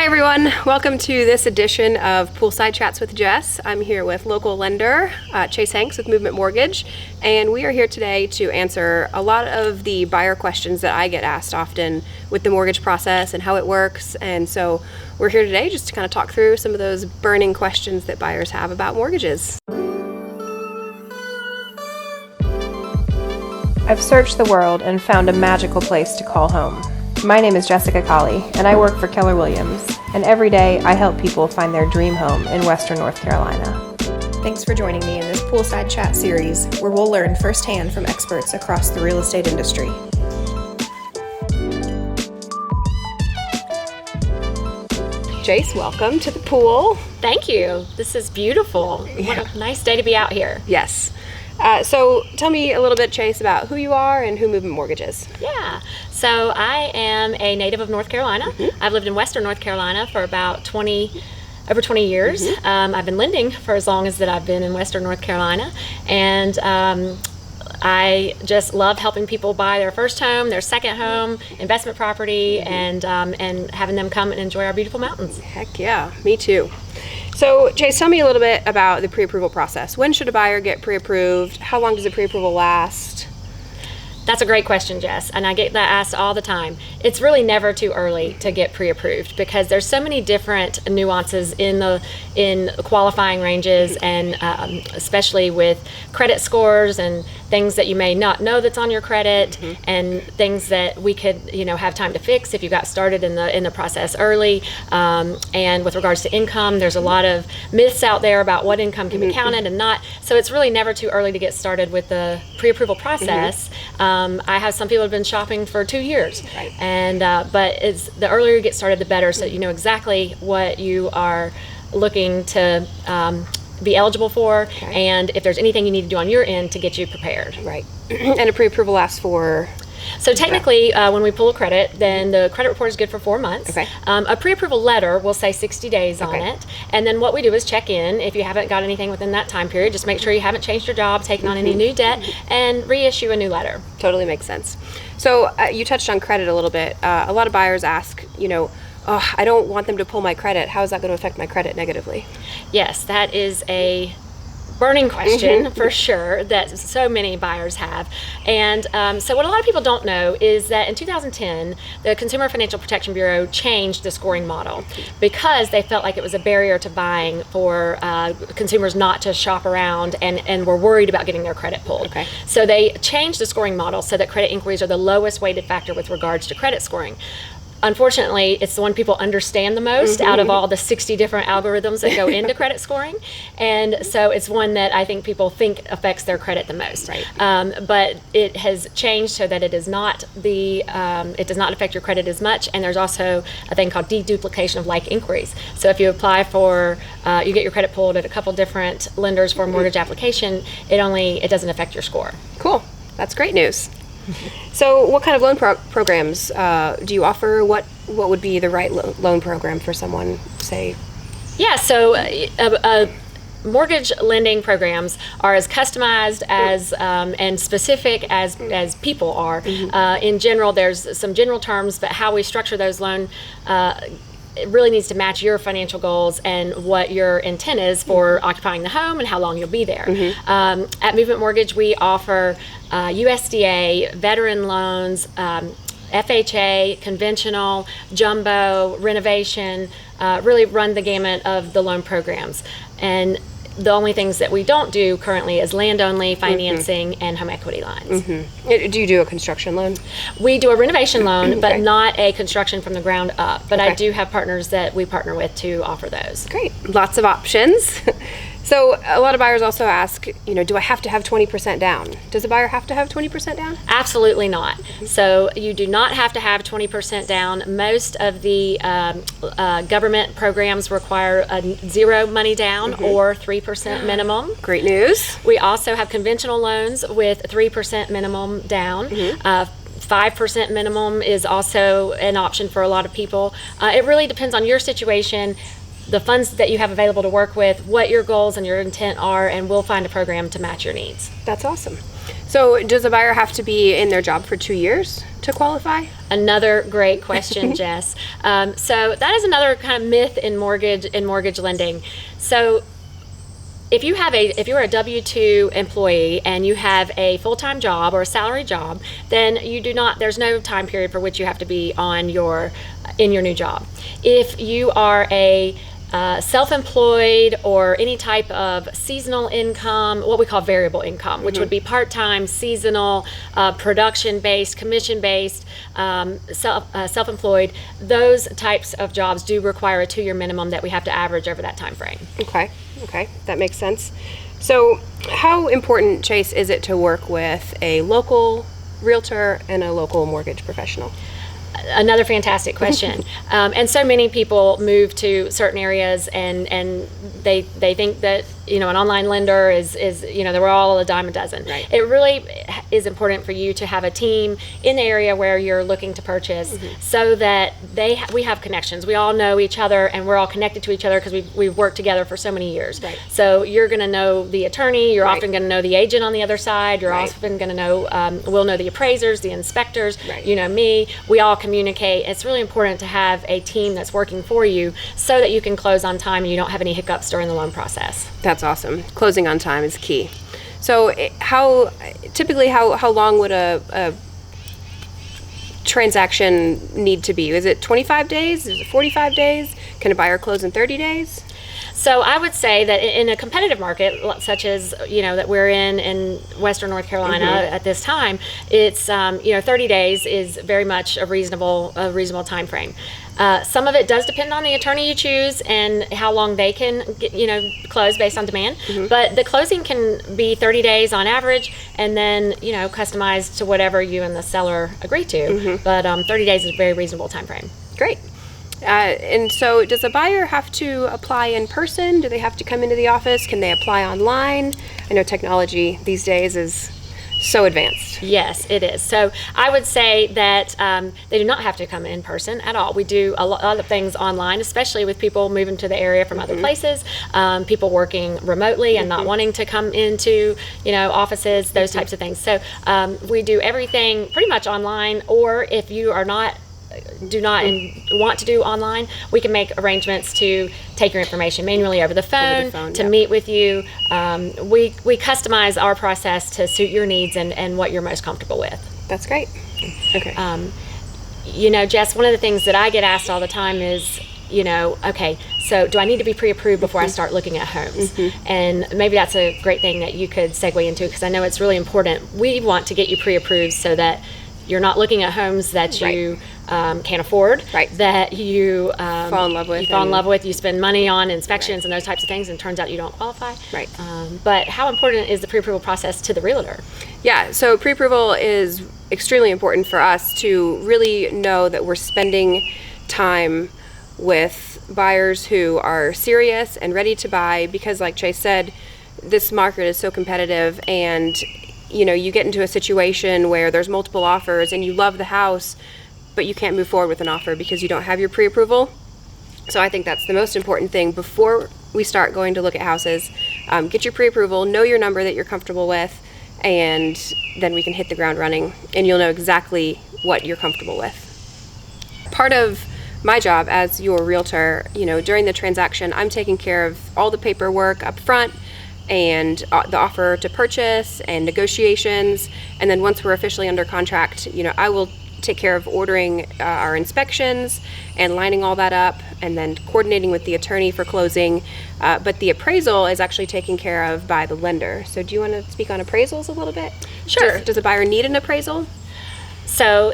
Hi everyone, welcome to this edition of Poolside Chats with Jess. I'm here with local lender Chase Hanks with Movement Mortgage, and we are here today to answer a lot of the buyer questions that I get asked often with the mortgage process and how it works. And so we're here today just to kind of talk through some of those burning questions that buyers have about mortgages. I've searched the world and found a magical place to call home. My name is Eddie Colley, and I work for Keller Williams, and every day I help people find their dream home in Western North Carolina. Thanks for joining me in this Poolside Chat series, where we'll learn firsthand from experts across the real estate industry. Chase, welcome to the pool. Thank you. This is beautiful. What a nice day to be out here. Yes. So tell me a little bit, Chase, about who you are and who Movement Mortgage is. Yeah. So I am a native of North Carolina. I've lived in Western North Carolina for about over 20 years. I've been lending for as long as that I've been in Western North Carolina. And I just love helping people buy their first home, their second home, investment property, and having them come and enjoy our beautiful mountains. Heck yeah, me too. So Chase, tell me a little bit about the pre-approval process. When should a buyer get pre-approved? How long does the pre-approval last? That's a great question, Jess, and I get that asked all the time. It's really never too early to get pre-approved because there's so many different nuances in qualifying ranges, and especially with credit scores and things that you may not know that's on your credit, and things that we could have time to fix if you got started in the process early. And with regards to income, there's a lot of myths out there about what income can be counted and not. So it's really never too early to get started with the pre-approval process. I have some people who have been shopping for 2 years, and but it's the earlier you get started, the better, so that you know exactly what you are looking to be eligible for, and if there's anything you need to do on your end to get you prepared. Right. And a pre-approval lasts for? So technically, when we pull a credit, then the credit report is good for 4 months. Okay. A pre-approval letter will say 60 days on it. And then what we do is check in. If you haven't got anything within that time period, just make sure you haven't changed your job, taken on any new debt, and reissue a new letter. Totally makes sense. So you touched on credit a little bit. A lot of buyers ask, oh, I don't want them to pull my credit. How is that going to affect my credit negatively? Yes, that is a burning question for sure that so many buyers have. And so what a lot of people don't know is that in 2010, the Consumer Financial Protection Bureau changed the scoring model because they felt like it was a barrier to buying for consumers not to shop around and were worried about getting their credit pulled. So they changed the scoring model so that credit inquiries are the lowest weighted factor with regards to credit scoring. Unfortunately, it's the one people understand the most out of all the 60 different algorithms that go into credit scoring, and so it's one that I think people think affects their credit the most. But it has changed so that it is not it does not affect your credit as much, and there's also a thing called deduplication of like inquiries. So if you apply for, you get your credit pulled at a couple different lenders for a mortgage application, it doesn't affect your score. Cool, that's great news. So what kind of loan programs do you offer? What would be the right loan program for someone, say? Yeah, so mortgage lending programs are as customized as and specific as people are. In general, there's some general terms, but how we structure those loan it really needs to match your financial goals and what your intent is for occupying the home and how long you'll be there. At Movement Mortgage, we offer USDA, veteran loans, FHA, conventional, jumbo, renovation, really run the gamut of the loan programs. And the only things that we don't do currently is land-only financing and home equity lines. Do you do a construction loan? We do a renovation loan, but not a construction from the ground up. But I do have partners that we partner with to offer those. Great. Lots of options. So a lot of buyers also ask, do I have to have 20% down? Does a buyer have to have 20% down? Absolutely not. So you do not have to have 20% down. Most of the government programs require a zero money down or 3% minimum. Great news. We also have conventional loans with 3% minimum down. 5% minimum is also an option for a lot of people. It really depends on your situation, the funds that you have available to work with, what your goals and your intent are, and we'll find a program to match your needs. That's awesome. So does a buyer have to be in their job for 2 years to qualify? Another great question, Jess. So that is another kind of myth in mortgage lending. So if you're a W-2 employee and you have a full-time job or a salary job, then there's no time period for which you have to be in your new job. If you are a self-employed or any type of seasonal income, what we call variable income, which would be part-time, seasonal, production-based, commission-based, self-employed, those types of jobs do require a 2-year minimum that we have to average over that time frame. Okay, that makes sense. So how important, Chase, is it to work with a local realtor and a local mortgage professional? Another fantastic question. And so many people move to certain areas and they think that, an online lender is that we're all a dime a dozen. Right. It really is important for you to have a team in the area where you're looking to purchase so that we have connections. We all know each other and we're all connected to each other because we've worked together for so many years. Right. So you're going to know the attorney, you're Right. often going to know the agent on the other side, you're Right. often going to know, we'll know the appraisers, the inspectors, Right. you know me, we all communicate. It's really important to have a team that's working for you so that you can close on time and you don't have any hiccups during the loan process. That's awesome. Closing on time is key. So how long would a transaction need to be? Is it 25 days? Is it 45 days? Can a buyer close in 30 days? So I would say that in a competitive market such as that we're in Western North Carolina at this time, it's 30 days is very much a reasonable time frame. Some of it does depend on the attorney you choose and how long they can close based on demand. But the closing can be 30 days on average, and then customized to whatever you and the seller agree to. But 30 days is a very reasonable time frame. Great. And so does a buyer have to apply in person? Do they have to come into the office? Can they apply online? I know technology these days is so advanced. Yes, it is. So I would say that they do not have to come in person at all. We do a lot of things online, especially with people moving to the area from other places, people working remotely and not wanting to come into offices, those types of things. So we do everything pretty much online, or if you are do not want to do online, we can make arrangements to take your information manually over the phone, to meet with you. We customize our process to suit your needs and what you're most comfortable with. That's great. Okay. Jess, one of the things that I get asked all the time is, okay, so do I need to be pre-approved before I start looking at homes? And maybe that's a great thing that you could segue into, because I know it's really important. We want to get you pre-approved so that you're not looking at homes that you can't afford, that you fall in love with, you spend money on inspections and those types of things, and turns out you don't qualify. Right. But how important is the pre-approval process to the realtor? Yeah, so pre-approval is extremely important for us to really know that we're spending time with buyers who are serious and ready to buy, because like Chase said, this market is so competitive, and you get into a situation where there's multiple offers and you love the house, but you can't move forward with an offer because you don't have your pre-approval. So I think that's the most important thing before we start going to look at houses. Get your pre-approval, know your number that you're comfortable with, and then we can hit the ground running and you'll know exactly what you're comfortable with. Part of my job as your realtor, during the transaction, I'm taking care of all the paperwork up front and the offer to purchase and negotiations. And then once we're officially under contract, I will take care of ordering our inspections and lining all that up, and then coordinating with the attorney for closing. But the appraisal is actually taken care of by the lender. So do you want to speak on appraisals a little bit? Sure. Does a buyer need an appraisal? So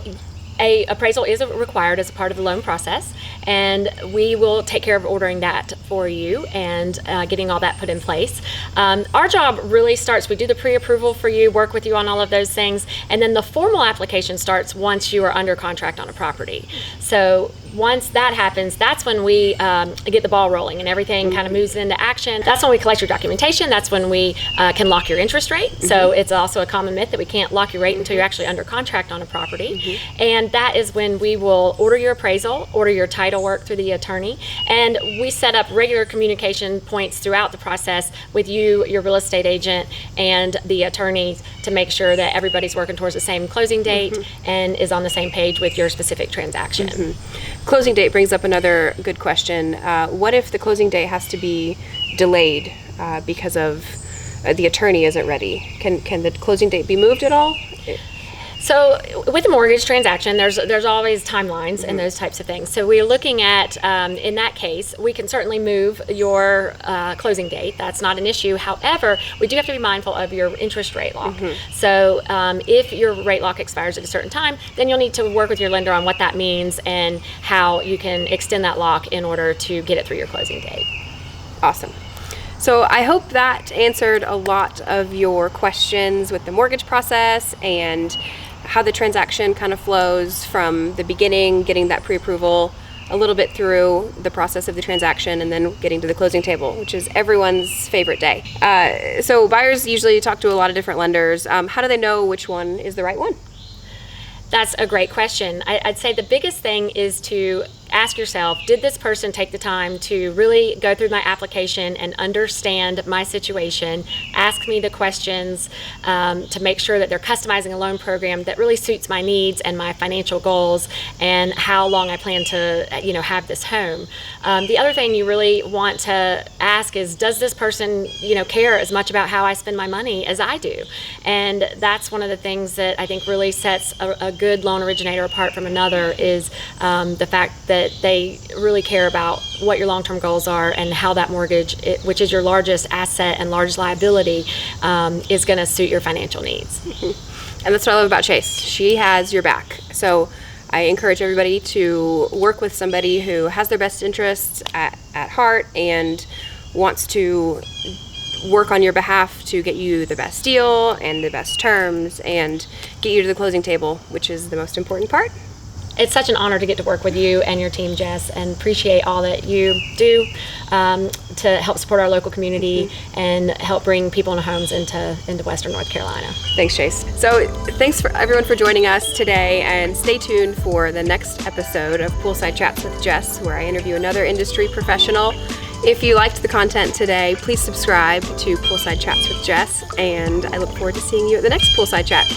a appraisal is required as a part of the loan process, and we will take care of ordering that for you and getting all that put in place. Our job really starts, we do the pre-approval for you, work with you on all of those things, and then the formal application starts once you are under contract on a property. So once that happens, that's when we get the ball rolling and everything kind of moves into action. That's when we collect your documentation. That's when we can lock your interest rate. So it's also a common myth that we can't lock your rate until you're actually under contract on a property. And that is when we will order your appraisal, order your title work through the attorney, and we set up regular communication points throughout the process with you, your real estate agent, and the attorney to make sure that everybody's working towards the same closing date and is on the same page with your specific transaction. Closing date brings up another good question. What if the closing date has to be delayed because of the attorney isn't ready? Can the closing date be moved at all? So with a mortgage transaction, there's always timelines and those types of things. So we're looking at, in that case, we can certainly move your closing date. That's not an issue. However, we do have to be mindful of your interest rate lock. So if your rate lock expires at a certain time, then you'll need to work with your lender on what that means and how you can extend that lock in order to get it through your closing date. Awesome. So I hope that answered a lot of your questions with the mortgage process and how the transaction kind of flows from the beginning, getting that pre-approval, a little bit through the process of the transaction, and then getting to the closing table, which is everyone's favorite day. So buyers usually talk to a lot of different lenders. How do they know which one is the right one? That's a great question. I'd say the biggest thing is to ask yourself, did this person take the time to really go through my application and understand my situation, ask me the questions to make sure that they're customizing a loan program that really suits my needs and my financial goals and how long I plan to have this home. The other thing you really want to ask is, does this person care as much about how I spend my money as I do? And that's one of the things that I think really sets a good loan originator apart from another, is the fact that they really care about what your long-term goals are and how that mortgage, which is your largest asset and largest liability, is going to suit your financial needs. And that's what I love about Chase. She has your back. So I encourage everybody to work with somebody who has their best interests at heart and wants to work on your behalf to get you the best deal and the best terms and get you to the closing table, which is the most important part. It's such an honor to get to work with you and your team, Jess, and appreciate all that you do to help support our local community and help bring people and homes into Western North Carolina. Thanks, Chase. So thanks for everyone for joining us today, and stay tuned for the next episode of Poolside Chats with Jess, where I interview another industry professional. If you liked the content today, please subscribe to Poolside Chats with Jess, and I look forward to seeing you at the next Poolside Chat.